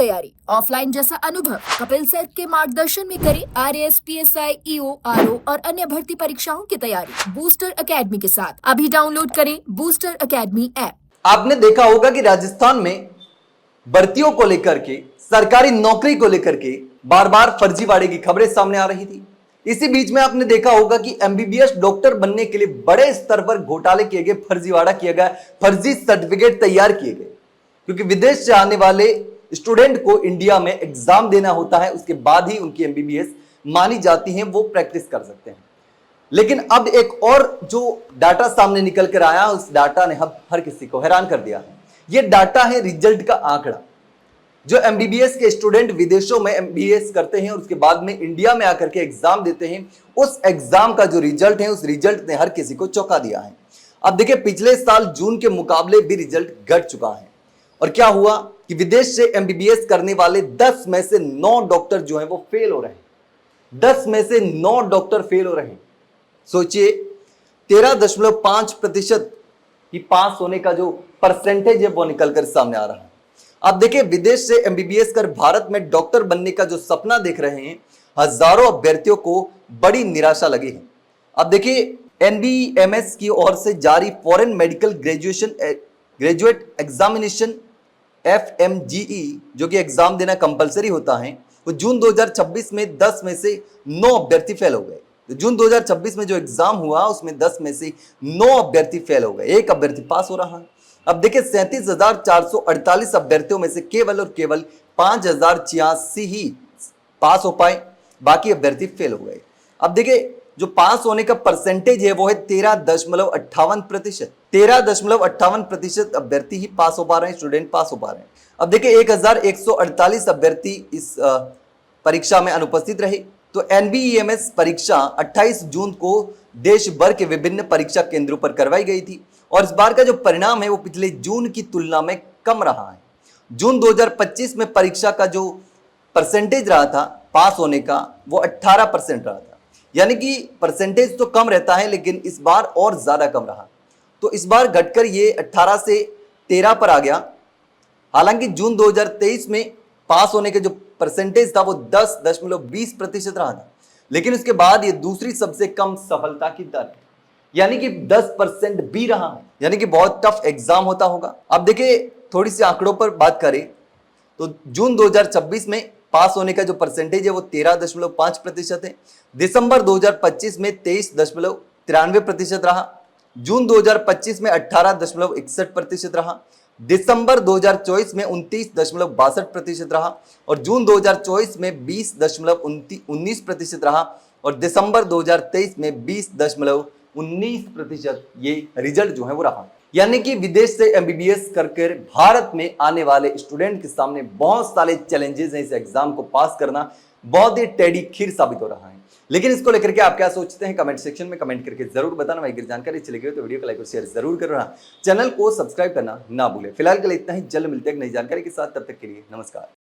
तैयारी, ऑफलाइन जैसा अनुभव। कपिल सर के मार्गदर्शन में करें आरएएस, पीएसआई, ईओ, आरओ और अन्य भर्ती परीक्षाओं की तैयारी बूस्टर एकेडमी के साथ। अभी डाउनलोड करें बूस्टर एकेडमी ऐप। आपने देखा होगा कि राजस्थान में भर्तियों को लेकर के, सरकारी नौकरी को लेकर के बार बार फर्जीवाड़े की खबरें सामने आ रही थी। इसी बीच में आपने देखा होगा कि एमबीबीएस डॉक्टर बनने के लिए बड़े स्तर पर घोटाले किए गए, फर्जीवाड़ा किया गया, फर्जी सर्टिफिकेट तैयार किए गए, क्योंकि विदेश से आने वाले स्टूडेंट को इंडिया में एग्जाम देना होता है, उसके बाद ही उनकी एमबीबीएस मानी जाती है, वो प्रैक्टिस कर सकते हैं। लेकिन अब एक और जो डाटा सामने निकल कर आया, उस डाटा ने हर किसी को हैरान कर दिया है। यह डाटा है रिजल्ट का आंकड़ा। जो एमबीबीएस के स्टूडेंट विदेशों में एमबीबीएस करते हैं और उसके बाद में इंडिया में आकर के एग्जाम देते हैं, उस एग्जाम का जो रिजल्ट है, उस रिजल्ट ने हर किसी को चौंका दिया है। अब देखिए, पिछले साल जून के मुकाबले भी रिजल्ट घट चुका है। और क्या हुआ कि विदेश से एमबीबीएस करने वाले 10 में से 9 डॉक्टर जो हैं वो फेल हो रहे हैं। 10 में से 9 डॉक्टर फेल हो रहे हैं। सोचिए, 13.5% की पास होने का जो परसेंटेज है वो निकलकर सामने आ रहा है। अब देखिए, विदेश से एमबीबीएस कर भारत में डॉक्टर बनने का जो सपना देख रहे हैं, हजारों अभ्यर्थियों को बड़ी निराशा लगी है। अब देखिए, एनबीएमएस की ओर से जारी foreign medical graduate examination FMGE, जो कि एग्जाम देना कंपलसरी होता है, वो जून 2026 में 10 में से 9 अभ्यर्थी फेल हो गए। तो जून 2026 में जो एग्जाम हुआ उसमें 10 में से 9 अभ्यर्थी फेल हो गए, एक अभ्यर्थी पास हो रहा है। अब देखिए, 37,448 अभ्यर्थियों में से केवल और केवल 5,086 ही पास हो पाए, बाकी अभ्यर्थी फेल हो गए। अब देखिए, जो पास होने का परसेंटेज है वो है 13.58%। 13.58% अभ्यर्थी ही पास हो पा रहे हैं, स्टूडेंट पास हो पा रहे हैं। अब देखिए, 1,148 अभ्यर्थी इस परीक्षा में अनुपस्थित रहे। तो एनबीएमएस परीक्षा 28 जून को देश भर के विभिन्न परीक्षा केंद्रों पर करवाई गई थी और इस बार का जो परिणाम है वो पिछले जून की तुलना में कम रहा है। जून 2025 में परीक्षा का जो परसेंटेज रहा था पास होने का, वो 18% रहा था। यानी कि परसेंटेज तो कम रहता है, लेकिन इस बार और ज्यादा कम रहा। तो इस बार घटकर ये 18 से 13 पर आ गया। हालांकि जून 2023 में पास होने के जो परसेंटेज था वो 10.20% रहा था, लेकिन उसके बाद ये दूसरी सबसे कम सफलता की दर है, यानी कि 10% भी रहा है। यानी कि बहुत टफ एग्जाम होता होगा। अब देखिए, थोड़ी सी आंकड़ों पर बात करें तो जून 2026 में पास होने का जो परसेंटेज है वो 13.5% है। दिसंबर 2025 में 23.93% रहा। जून 2025 में 18.61% रहा। दिसंबर 2024 में 29.62% रहा और जून 2024 में 20.19% रहा और दिसंबर 2023 में 20.19% ये रिजल्ट जो है वो रहा। यानी कि विदेश से एमबीबीएस करके भारत में आने वाले स्टूडेंट के सामने बहुत सारे चैलेंजेस हैं। इस एग्जाम को पास करना बहुत ही टेढ़ी खीर साबित हो रहा है। लेकिन इसको लेकर के आप क्या सोचते हैं, कमेंट सेक्शन में कमेंट करके जरूर बताना। वही जानकारी अच्छी लगी हो तो वीडियो को लाइक और शेयर जरूर करना, चैनल को सब्सक्राइब करना ना भूलें। फिलहाल के लिए इतना ही, जल्द मिलते हैं नई जानकारी के साथ। तब तक के लिए नमस्कार।